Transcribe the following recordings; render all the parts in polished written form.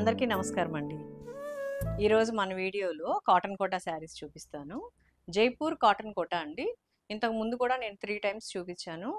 అందరికీ నమస్కారం అండి. ఈరోజు మన వీడియోలో కాటన్ కోటా శారీస్ చూపిస్తాను. జైపూర్ కాటన్ కోటా అండి. ఇంతకు ముందు కూడా నేను 3 టైమ్స్ చూపించాను.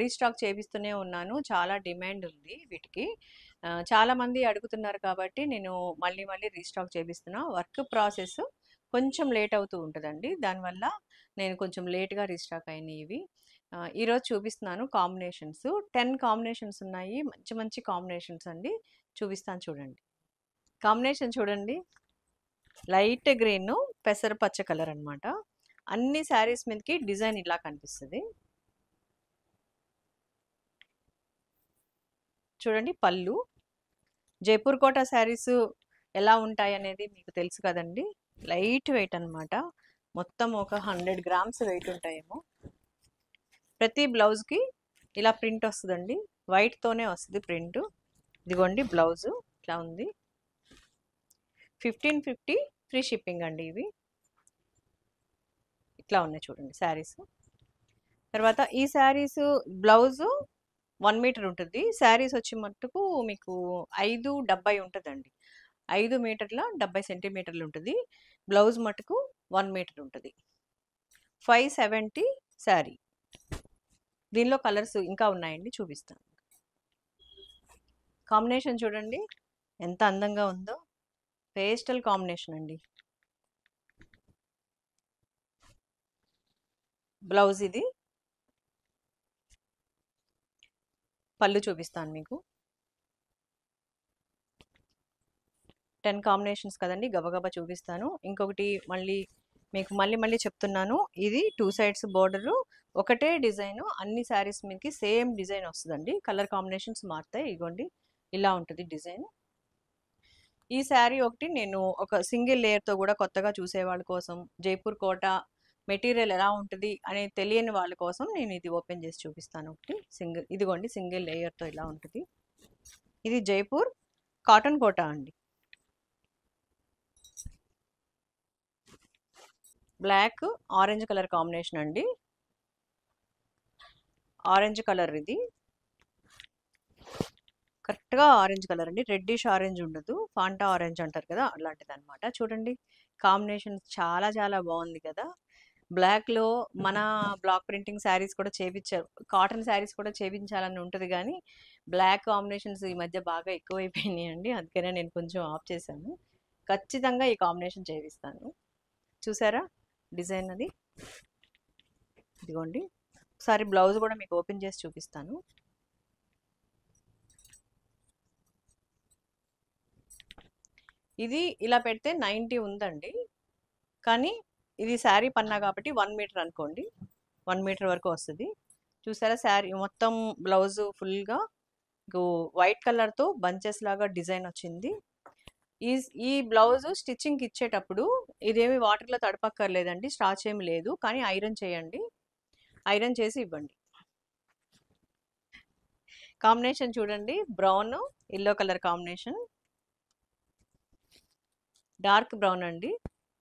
రీస్టాక్ చేపిస్తూనే ఉన్నాను. చాలా డిమాండ్ ఉంది వీటికి. చాలామంది అడుగుతున్నారు కాబట్టి నేను మళ్ళీ మళ్ళీ రీస్టాక్ చేపిస్తున్నా. వర్క్ ప్రాసెస్ కొంచెం లేట్ అవుతూ ఉంటుందండి. దానివల్ల నేను కొంచెం లేట్గా రీస్టాక్ అయినాయి ఇవి. ఈరోజు చూపిస్తున్నాను కాంబినేషన్స్. 10 కాంబినేషన్స్ ఉన్నాయి. మంచి మంచి కాంబినేషన్స్ అండి. చూపిస్తాను చూడండి. కాంబినేషన్ చూడండి. లైట్ గ్రీన్ పెసర పచ్చ కలర్ అనమాట. అన్ని శారీస్ మీదకి డిజైన్ ఇలా కనిపిస్తుంది. చూడండి పళ్ళు. జైపూర్ కోటా శారీస్ ఎలా ఉంటాయి అనేది మీకు తెలుసు కదండి. లైట్ వెయిట్ అనమాట. మొత్తం ఒక 100 గ్రామ్స్ వెయిట్ ఉంటాయేమో. ప్రతి బ్లౌజ్కి ఇలా ప్రింట్ వస్తుందండి. వైట్తోనే వస్తుంది ప్రింట్. ఇదిగోండి బ్లౌజు ఇట్లా ఉంది. 1550 ఫ్రీ షిప్పింగ్ అండి. ఇవి ఇట్లా ఉన్నాయి చూడండి శారీస్. తర్వాత ఈ శారీస్ బ్లౌజు 1 మీటర్ ఉంటుంది. శారీస్ వచ్చి మట్టుకు మీకు 570 ఉంటుందండి. 5 మీటర్ల 70 సెంటీమీటర్లు ఉంటుంది. బ్లౌజ్ మటుకు 1 మీటర్ ఉంటుంది. 570 శారీ. దీనిలో కలర్స్ ఇంకా ఉన్నాయండి, చూపిస్తాను. కాంబినేషన్ చూడండి ఎంత అందంగా ఉందో. పేస్టల్ కాంబినేషన్ అండి. బ్లౌజ్ ఇది. పళ్ళు చూపిస్తాను మీకు. 10 కాంబినేషన్స్ కదండి, గబగబా చూపిస్తాను. ఇంకొకటి మళ్ళీ చెప్తున్నాను. ఇది 2 సైడ్స్ బోర్డరు, ఒకటే డిజైన్. అన్ని శారీస్ మీదకి సేమ్ డిజైన్ వస్తుందండి. కలర్ కాంబినేషన్స్ మారుతాయి. ఇగోండి ఇలా ఉంటుంది డిజైన్. ఈ శారీ ఒకటి నేను ఒక సింగిల్ లేయర్తో కూడా కొత్తగా చూసేవాళ్ళ కోసం, జైపూర్ కోటా మెటీరియల్ ఎలా ఉంటుంది అని తెలియని వాళ్ళ కోసం నేను ఇది ఓపెన్ చేసి చూపిస్తాను. ఒకటి సింగిల్, ఇదిగోండి సింగిల్ లేయర్తో ఇలా ఉంటుంది. ఇది జైపూర్ కాటన్ కోటా అండి. బ్లాక్ ఆరెంజ్ కలర్ కాంబినేషన్ అండి. ఆరెంజ్ కలర్ ఇది కరెక్ట్గా ఆరెంజ్ కలర్ అండి. రెడ్డిష్ ఆరెంజ్ ఉండదు, ఫాంటా ఆరెంజ్ అంటారు కదా, అలాంటిది అనమాట. చూడండి కాంబినేషన్ చాలా చాలా బాగుంది కదా. బ్లాక్లో మన బ్లాక్ ప్రింటింగ్ శారీస్ కూడా చేపించారు, కాటన్ శారీస్ కూడా చేపించాలని ఉంటుంది కానీ బ్లాక్ కాంబినేషన్స్ ఈ మధ్య బాగా ఎక్కువైపోయినాయి అండి. అందుకనే నేను కొంచెం ఆఫ్ చేశాను. ఖచ్చితంగా ఈ కాంబినేషన్ చేపిస్తాను. చూసారా డిజైన్ అది. ఇదిగోండి ఒకసారి బ్లౌజ్ కూడా మీకు ఓపెన్ చేసి చూపిస్తాను. ఇది ఇలా పెడితే 90 ఉందండి, కానీ ఇది శారీ పన్నా కాబట్టి 1 మీటర్ అనుకోండి. 1 మీటర్ వరకు వస్తుంది. చూసారా శారీ మొత్తం బ్లౌజ్ ఫుల్గా వైట్ కలర్తో బంచెస్ లాగా డిజైన్ వచ్చింది. ఈ బ్లౌజ్ స్టిచ్చింగ్కి ఇచ్చేటప్పుడు ఇదేమి వాటర్లో తడపక్కర్లేదండి, స్టార్చ్ ఏమి లేదు. కానీ ఐరన్ చేయండి, ఐరన్ చేసి ఇవ్వండి. కాంబినేషన్ చూడండి, brown yellow colour combination. Dark brown అండి,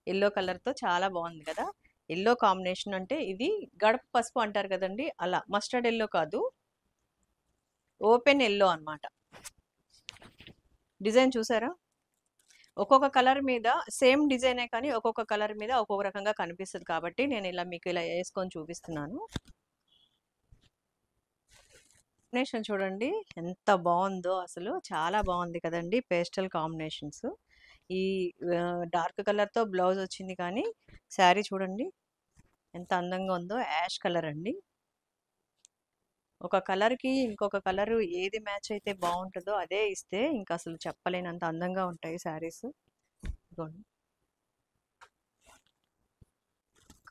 ఎల్లో కలర్తో చాలా బాగుంది కదా. ఎల్లో కాంబినేషన్ అంటే ఇది గడప పసుపు అంటారు కదండి, అలా. మస్టర్డ్ ఎల్లో కాదు, ఓపెన్ ఎల్లో అనమాట. డిజైన్ చూసారా, ఒక్కొక్క కలర్ మీద సేమ్ డిజైనే కానీ ఒక్కొక్క కలర్ మీద ఒక్కొక్క రకంగా కనిపిస్తుంది కాబట్టి నేను ఇలా మీకు ఇలా వేసుకొని చూపిస్తున్నాను. కాంబినేషన్ చూడండి ఎంత బాగుందో, అసలు చాలా బాగుంది కదండి. Pastel combinations. ఈ డార్క్ కలర్తో బ్లౌజ్ వచ్చింది కానీ శారీ చూడండి ఎంత అందంగా ఉందో. యాష్ కలర్ అండి. ఒక కలర్కి ఇంకొక కలరు ఏది మ్యాచ్ అయితే బాగుంటుందో అదే ఇస్తే ఇంకా అసలు చెప్పలేనంత అందంగా ఉంటాయి శారీస్.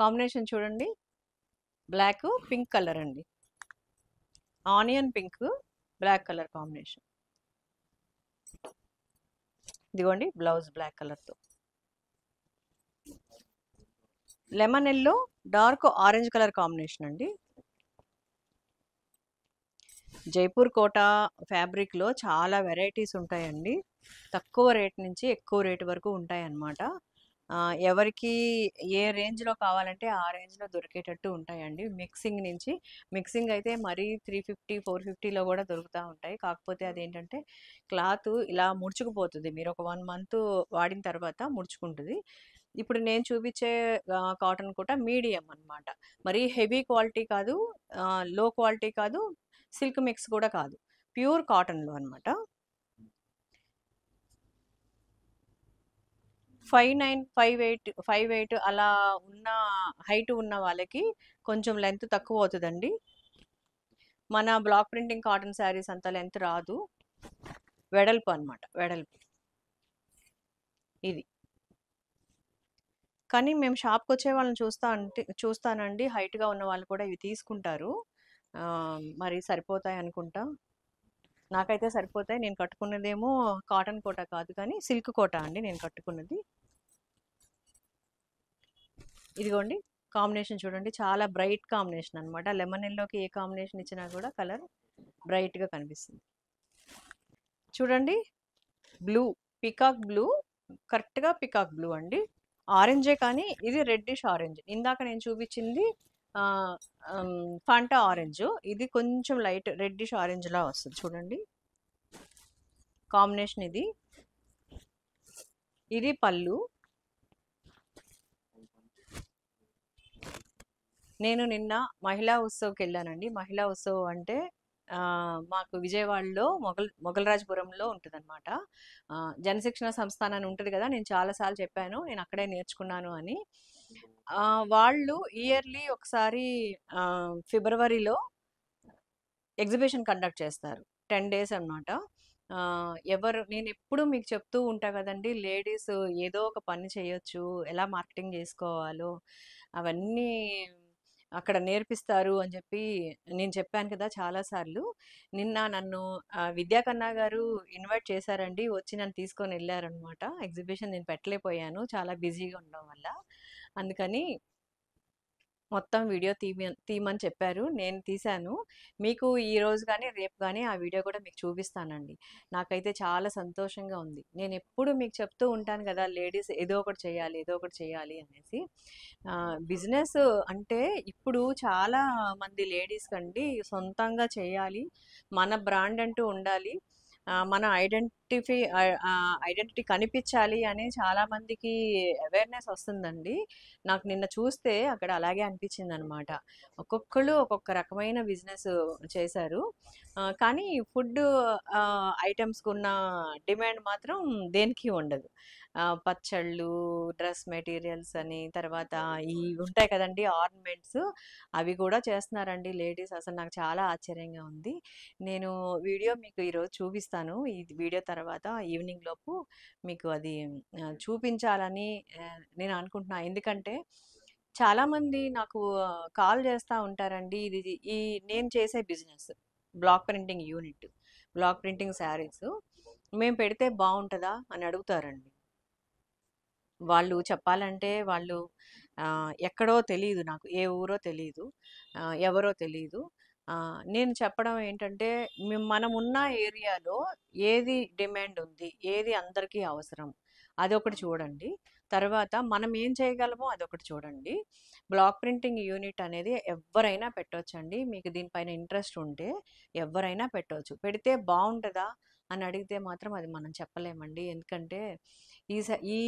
కాంబినేషన్ చూడండి, బ్లాక్ పింక్ కలర్ అండి. Onion pink black colour combination. ఇదిగోండి బ్లౌజ్ బ్లాక్ కలర్తో. Lemon yellow dark orange colour combination అండి. జైపూర్ కోటా ఫ్యాబ్రిక్లో చాలా వెరైటీస్ ఉంటాయండి. తక్కువ రేట్ నుంచి ఎక్కువ రేట్ వరకు ఉంటాయి అన్నమాట. ఎవరికి ఏ రేంజ్‌లో కావాలంటే ఆ రేంజ్‌లో దొరికేటట్టు ఉంటాయండి. మిక్సింగ్ అయితే మరీ 350, 450లో గూడా దొరుకుతా ఉంటాయి. కాకపోతే అదేంటంటే క్లాతు ఇలా ముడుచుకుపోతది. మీరు ఒక 1 మంత్ వాడిన తర్వాత ముడుచుకుంటది. ఇప్పుడు నేను చూపించే కాటన్ కూడా మీడియం అన్నమాట. మరీ హెవీ క్వాలిటీ కాదు, లో క్వాలిటీ కాదు, సిల్క్ మిక్స్ కూడా కాదు. ప్యూర్ కాటన్‌లో అన్నమాట. 59, 58 అలా ఉన్న హైట్ ఉన్న వాళ్ళకి కొంచెం లెంత్ తక్కువ అవుతదండి. మన బ్లాక్ ప్రింటింగ్ కాటన్ శారీస్ అంత లెంత్ రాదు. వెడల్పు అన్నమాట. వెడల్పు. ఇది. కానీ మేము షాప్‌కొచ్చే వాళ్ళని చూస్తానండి. హైట్‌గా ఉన్న వాళ్ళు కూడా ఇవి తీసుకుంటారు. మరి సరిపోతాయి అనుకుంటా. నాకైతే సరిపోతాయి. నేను కట్టుకున్నదేమో కాటన్ కోట కాదు కానీ సిల్క్ కోట అండి నేను కట్టుకున్నది. ఇదిగోండి కాంబినేషన్ చూడండి. చాలా బ్రైట్ కాంబినేషన్ అన్నమాట. లెమన్ ఎల్లోకి ఏ కాంబినేషన్ ఇచ్చినా కూడా కలర్ బ్రైట్‌గా కనిపిస్తుంది. చూడండి బ్లూ, పీకాక్ బ్లూ, కరెక్ట్‌గా పీకాక్ బ్లూ అండి. ఆరెంజే కానీ ఇది రెడ్డిష్ ఆరెంజ్. ఇందాక నేను చూపించింది ఆహ్, ఫాంటా ఆరెంజ్. ఇది కొంచెం లైట్ రెడ్డిష్ ఆరెంజ్‌లా వస్తది చూడండి. కాంబినేషన్ ఇది. ఇది పళ్ళు. నేను నిన్న మహిళా ఉత్సవ్‌కెళ్ళానండి. మహిళా ఉత్సవ్ అంటే మాకు విజయవాడలో మొగల్రాజపురంలో ఉంటదనమాట. జనశిక్షణ సంస్థాన్ అని ఉంటది గదా! నేను చాలా సార్లు చెప్పాను. నేను అక్కడే నేర్చుకున్నాను అని. వాళ్ళు ఇయర్‌లీ ఒకసారి ఫిబ్రవరిలో ఎగ్జిబిషన్ కండక్ట్ చేస్తారు. 10 డేస్ అన్నమాట. నేనెప్పుడు మీకు చెప్తూ ఉంటా గదండీ! లేడీస్ ఏదో ఒక పని చేయొచ్చు. ఎలా మార్కెటింగ్ జేసుకోవాలో అవన్నీ అక్కడ నేర్పిస్తారు అని జెప్పి నేను చెప్పాను కదా! చాలా సార్లు. నిన్న నన్ను విద్యా కన్నా గారు ఇన్వైట్ చేశారండి. వచ్చి నన్ను తీసుకొనెళ్లారనమాట. ఎగ్జిబిషన్ నేను పెట్టలేకపోయాను. చాలా బిజీగా ఉండడం వల్ల. అందుకని మొత్తం వీడియో తీయమని చెప్పారు. నేను తీశాను. మీకు ఈరోజు గానీ, రేపు గానీ ఆ వీడియో కూడా మీకు చూపిస్తానండి. నాకైతే చాలా సంతోషంగా ఉంది. నేనెప్పుడు మీకు చెప్తూ ఉంటాను గదా! లేడీస్ ఏదో ఒకటి చేయాలి, ఏదో ఒకటి చేయాలి అనేసి. బిజినెస్ అంటే ఇప్పుడు చాలా మంది లేడీస్‌కండి సొంతంగా చేయాలి. మన బ్రాండ్ అంటూ ఉండాలి. మన ఐడెంటిటీ కనిపిచ్చాలి అని చాలా మందికి అవేర్‌నెస్ వస్తుందండి. నాకు నిన్న చూస్తే అక్కడ అలాగే అనిపించిందనమాట. ఒక్కొక్కళ్ళు ఒక్కొక్క రకమైన బిజినెస్ చేశారు. కానీ ఫుడ్ ఐటెమ్స్‌కున్న డిమాండ్ మాత్రం దేనికి ఉండదు. పచ్చళ్ళు, డ్రెస్ మెటీరియల్స్ అని, తర్వాత ఈ ఉంటాయి కదండీ ఆర్నమెంట్స్ అవి కూడా చేస్తున్నారండి లేడీస్. అసలు నాకు చాలా ఆశ్చర్యంగా ఉంది. నేను వీడియో మీకు ఈరోజు చూపిస్తాను. ఈ వీడియో తర్వాత ఈవినింగ్ లోపు మీకు అది చూపించాలని నేను అనుకుంటున్నా. ఎందుకంటే చాలామంది నాకు కాల్ చేస్తా ఉంటారండి. ఈ నేను చేసే business block printing unit. Block printing saris. మేము పెడితే బావుంటదా అని అడుగుతారండి. వాళ్ళు చెప్పాలంటే వాళ్ళు ఎక్కడో తెలీదు నాకు. ఏ ఊరో తెలీదు. ఎవరో తెలీదు. నేను చెప్పడం ఏంటంటే మనమున్న ఏరియాలో ఏది డిమాండ్ ఉంది? ఏది అందరికీ అవసరం? అదొకటి చూడండి. తర్వాత మనం ఏం చేయగలమో అదొకటి చూడండి. బ్లాక్ ప్రింటింగ్ యూనిట్ అనేది ఎవ్వరైనా పెట్టొచ్చండి. మీకు దీనిపైన ఇంట్రెస్ట్ ఉంటే ఎవ్వరైనా పెట్టొచ్చు. పెడితే బావుంటదా? అని అడిగితే మాత్రం అది మనం చెప్పలేమండి. ఎందుకంటే ఈ స ఈ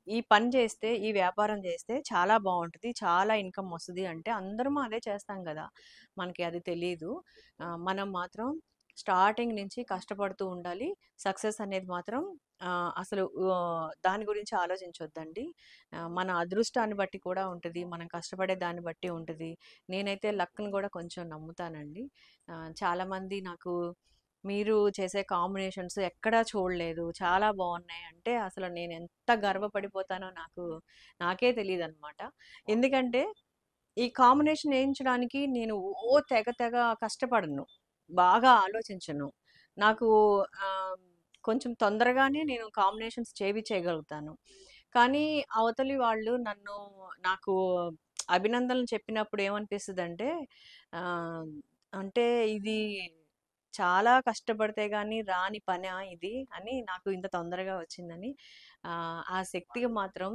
ఈ పని చేస్తే, ఈ వ్యాపారం చేస్తే చాలా బావుంటది. చాలా ఇన్‌కమ్ వస్తది అంటే అందరం అదే చేస్తాం గదా! మనకి అది తెలీదు. మనం మాత్రం స్టార్టింగ్ నుంచి కష్టపడుతూ ఉండాలి. సక్సెస్ అనేది మాత్రం అసలు దాని గురించి ఆలోచించొద్దండి. మన అదృష్టాన్ని బట్టి కూడా ఉంటది. మనం కష్టపడే దాన్ని బట్టి ఉంటది. నేనైతే లక్‌ని గూడా కొంచెం నమ్ముతానండి. చాలామంది నాకు మీరు చేసే కాంబినేషన్స్ ఎక్కడా చూడలేదు. చాలా బావున్నాయి అంటే అసలు నేనెంత గర్వపడిపోతానో నాకే తెలీదనమాట. ఎందుకంటే ఈ కాంబినేషన్ ఏయించడానికి నేను తెగ తెగ కష్టపడను. బాగా ఆలోచించను. నాకు ఆహ్, కొంచెం తొందరగానే నేను కాంబినేషన్స్ చేపించేయగలుగుతాను. కానీ అవతలి వాళ్ళు నాకు అభినందనలు చెప్పినప్పుడు ఏమనిపిస్తదంటే ఆహ్, అంటే ఇది చాలా కష్టపడితే గాని రాని పనా ఇది అని నాకు ఇంత తొందరగా వచ్చిందని ఆ శక్తికి మాత్రం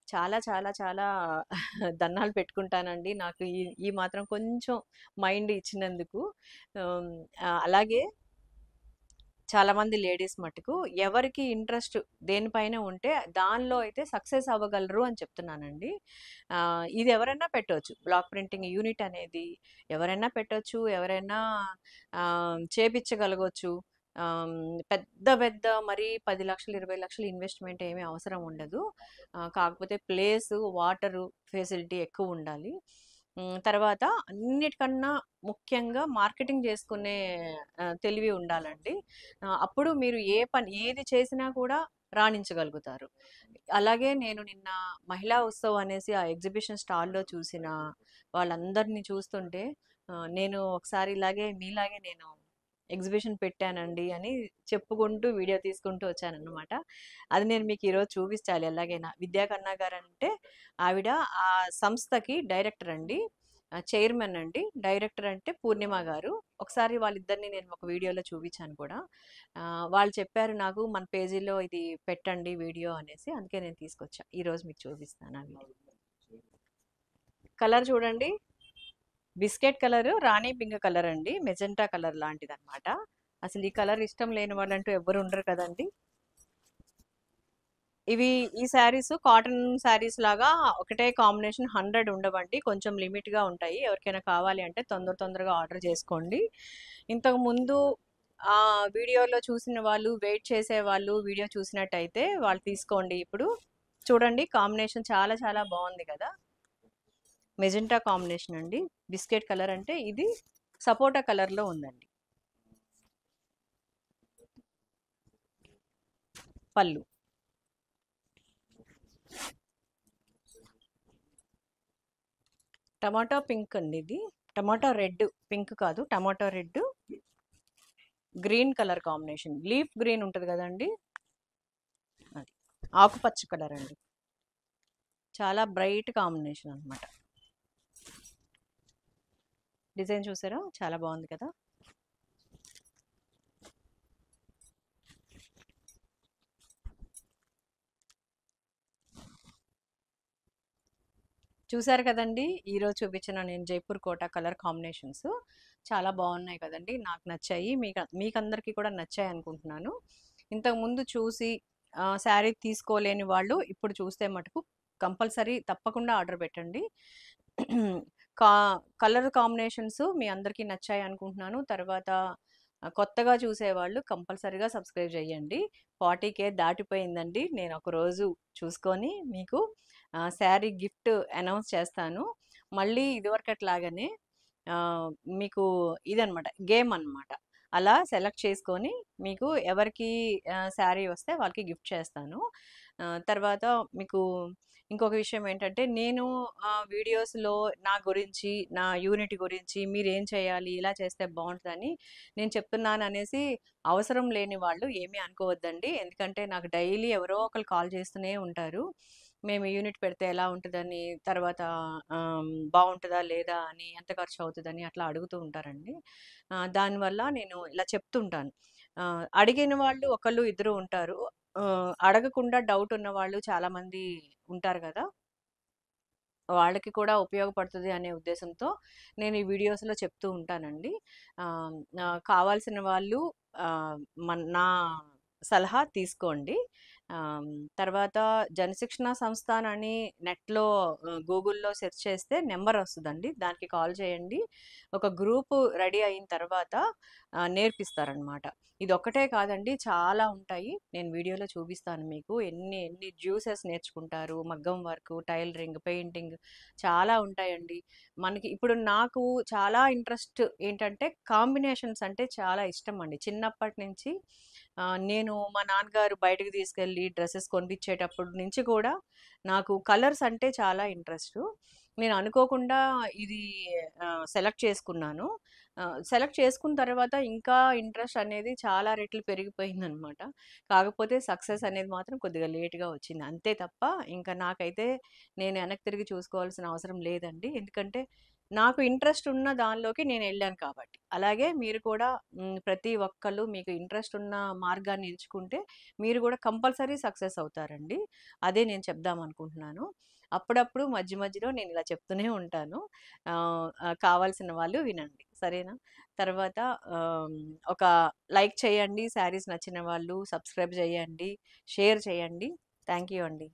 చాలా చాలా చాలా దండాలు పెట్టుకుంటానండి. నాకు ఈ ఈ మాత్రం కొంచెం మైండ్ ఇచ్చినందుకు. హ్మ్. అలాగే చాలామంది లేడీస్ మట్టుకు ఎవరికి ఇంట్రెస్ట్ దేనిపైన ఉంటే దానిలో అయితే సక్సెస్ అవ్వగలరు అని చెప్తున్నానండి. ఇది ఎవరైనా పెట్టొచ్చు. బ్లాక్ ప్రింటింగ్ యూనిట్ అనేది ఎవరైనా పెట్టొచ్చు. ఎవరైనా చేపిచ్చగలగొచ్చు. ఆహ్, పెద్ద పెద్ద మరి 10,00,000, 20,00,000 ఇన్వెస్ట్‌మెంట్ ఏమీ అవసరం ఉండదు. కాకపోతే ప్లేసు, వాటరు ఫెసిలిటీ ఎక్కువుండాలి. తర్వాత అన్నిటికన్నా ముఖ్యంగా మార్కెటింగ్ చేసుకునే తెలివి ఉండాలండి. అప్పుడు మీరు ఏ పని ఏది చేసినా కూడా రాణించగలుగుతారు. అలాగే నేను నిన్న మహిళా ఉత్సవ్ అనేసి ఆ ఎగ్జిబిషన్ స్టాల్‌లో చూసిన వాళ్ళందరిని చూస్తుంటే నేను ఒకసారి ఇలాగే మీలాగే నేను ఎగ్జిబిషన్ పెట్టానండి అని చెప్పుకుంటూ వీడియో తీసుకుంటూ వచ్చానన్నమాట. అది నేను మీకు ఈరోజు చూపించాలి ఎలాగైనా. విద్యా కన్నా గారంటే ఆవిడ ఆ సంస్థకి డైరెక్టర్ అండి. చైర్మన్ అండి. డైరెక్టర్ అంటే పూర్ణిమ గారు. ఒకసారి వాళ్ళిద్దరిని నేను ఒక వీడియోలో చూపించాను కూడా. వాళ్ళు చెప్పారు నాకు మన పేజీలో ఇది పెట్టండి వీడియో అనేసి. అందుకే నేను తీసుకొచ్చా. ఈరోజు మీకు చూపిస్తాను ఆ వీడియో. కలర్ చూడండి. బిస్కెట్ కలర్, రాణి పింక్ కలర్ అండి. మెజెంటా కలర్ లాంటిదన్నమాట. అసలు ఈ కలర్ ఇష్టం లేని వాళ్ళంటూ ఎవ్వరు ఉండరు కదండి. ఇవి ఈ శారీస్ కాటన్ శారీస్ లాగా ఒకటే కాంబినేషన్ 100 ఉండవండి. కొంచెం లిమిట్‌గా ఉంటాయి. ఎవరికైనా కావాలి అంటే తొందరగా ఆర్డర్ చేసుకోండి. ఇంతకు ముందు వీడియోలో చూసిన వాళ్ళు, వెయిట్ చేసేవాళ్ళు వీడియో చూసినట్టయితే వాళ్ళు తీసుకోండి. ఇప్పుడు చూడండి కాంబినేషన్ చాలా చాలా బాగుంది కదా! మెజెంటా కాంబినేషన్ అండి. బిస్కెట్ కలర్ అంటే ఇది సపోటా కలర్‌లో ఉందండి. పళ్ళు. టమాటా పింక్ అండి ఇది. టమాటా రెడ్, పింక్ కాదు. Tomato red, green colour combination. Leaf green ఉంటది కదండీ! అది. ఆకుపచ్చ కలర్ అండి. చాలా బ్రైట్ కాంబినేషన్ అన్నమాట. డిజైన్ చూసారా? చాలా బాగుంది కదా! చూసారు కదండీ! ఈరోజు చూపించిన నేను జైపూర్ కోట కలర్ కాంబినేషన్స్ చాలా బాగున్నాయి కదండీ! నాకు నచ్చాయి. మీకందరికీ కూడా నచ్చాయి అనుకుంటున్నాను. ఇంతకుముందు చూసి శారీ తీసుకోలేని వాళ్ళు ఇప్పుడు చూస్తే మటుకు కంపల్సరీ తప్పకుండా ఆర్డర్ పెట్టండి. కా కలర్ కాంబినేషన్స్ మీ అందరికీ నచ్చాయి అనుకుంటున్నాను. తర్వాత కొత్తగా చూసేవాళ్ళు కంపల్సరీగా సబ్స్క్రైబ్ చేయండి. 40K దాటిపోయిందండి. నేను ఒకరోజు చూసుకొని మీకు శారీ గిఫ్ట్ అనౌన్స్ చేస్తాను. మళ్ళీ ఇదివరకట్లాగానే ఆహ్, మీకు ఇదనమాట గేమ్ అనమాట. అలా సెలెక్ట్ చేసుకొని మీకు ఎవరికి శారీ వస్తే వాళ్ళకి గిఫ్ట్ చేస్తాను. తర్వాత మీకు ఇంకొక విషయం ఏంటంటే నేను వీడియోస్‌లో నా గురించి, నా యూనిట్ గురించి మీరేం చేయాలి, ఇలా చేస్తే బావుంటదని నేను చెప్తున్నాననేసి అవసరం లేని వాళ్ళు ఏమీ అనుకోవద్దండి. ఎందుకంటే నాకు డైలీ ఎవరో ఒకళ్ళు కాల్ చేస్తూనే ఉంటారు. మేము యూనిట్ పెడితే ఎలా ఉంటదని, తర్వాత బావుంటదా లేదా అని, ఎంత ఖర్చు అవుతదని అట్లా అడుగుతూ ఉంటారండి. దానివల్ల నేను ఇలా చెప్తుంటాను. అడిగిన వాళ్ళు ఒకళ్ళు, ఇద్దరు ఉంటారు. అడగకుండా డౌట్ ఉన్నవాళ్ళు చాలామంది ఉంటారు గదా! వాళ్ళకి కూడా ఉపయోగపడుతది అనే ఉద్దేశంతో నేను ఈ వీడియోస్‌లో చెప్తూ ఉంటానండి. కావాల్సిన వాళ్ళు ఆహ్, నా సలహా తీసుకోండి. ఆహ్, తర్వాత జనశిక్షణ సంస్థాన్ అని నెట్‌లో గూగుల్‌లో సెర్చ్ చేస్తే నెంబర్ వస్తదండి. దానికి కాల్ చేయండి. ఒక గ్రూపు రెడీ అయిన తర్వాత నేర్పిస్తారనమాట. ఇదొక్కటే కాదండి చాలా ఉంటాయి. నేను వీడియోలో చూపిస్తాను మీకు. ఎన్ని ఎన్ని జ్యూసెస్ నేర్చుకుంటారు. మగ్గం వర్కు, టైలరింగ్, పెయింటింగ్ చాలా ఉంటాయండి. మనకి ఇప్పుడు నాకు చాలా ఇంట్రెస్ట్ ఏంటంటే కాంబినేషన్స్ అంటే చాలా ఇష్టమండి. చిన్నప్పటి నుంచి నేను మా నాన్నగారు బయటకి తీసుకెళ్ళి డ్రెసెస్ కొనిపించేటప్పటి నుంచి కూడా నాకు కలర్స్ అంటే చాలా ఇంట్రెస్టు. నేను అనుకోకుండా ఇది సెలెక్ట్ చేసుకున్నాను. సెలెక్ట్ చేసుకున్న తర్వాత ఇంకా ఇంట్రెస్ట్ అనేది చాలా రెట్లు పెరిగిపోయిందనమాట. కాకపోతే సక్సెస్ అనేది మాత్రం కొద్దిగా లేట్‌గా వచ్చింది. అంతే తప్ప ఇంకా నాకైతే నేను వెనక్కి తిరిగి చూసుకోవాల్సిన అవసరం లేదండి. ఎందుకంటే నాకు ఇంట్రెస్ట్ ఉన్న దానిలోకి నేను వెళ్ళాను కాబట్టి. అలాగే మీరు కూడా ప్రతి ఒక్కళ్ళు మీకు ఇంట్రెస్ట్ ఉన్న మార్గాన్ని ఎంచుకుంటే మీరు కూడా కంపల్సరీ సక్సెస్ అవుతారండి. అదే నేను చెప్దామనుకుంటున్నాను. అప్పుడప్పుడు మధ్య మధ్యలో నేను ఇలా చెప్తూనే ఉంటాను. కావాల్సిన వాళ్ళు వినండి. సరేనా? తర్వాత ఆహ్, ఒక లైక్ చేయండి. శారీస్ నచ్చిన వాళ్ళు సబ్స్క్రైబ్ చేయండి. షేర్ చేయండి. థ్యాంక్ యూ అండి.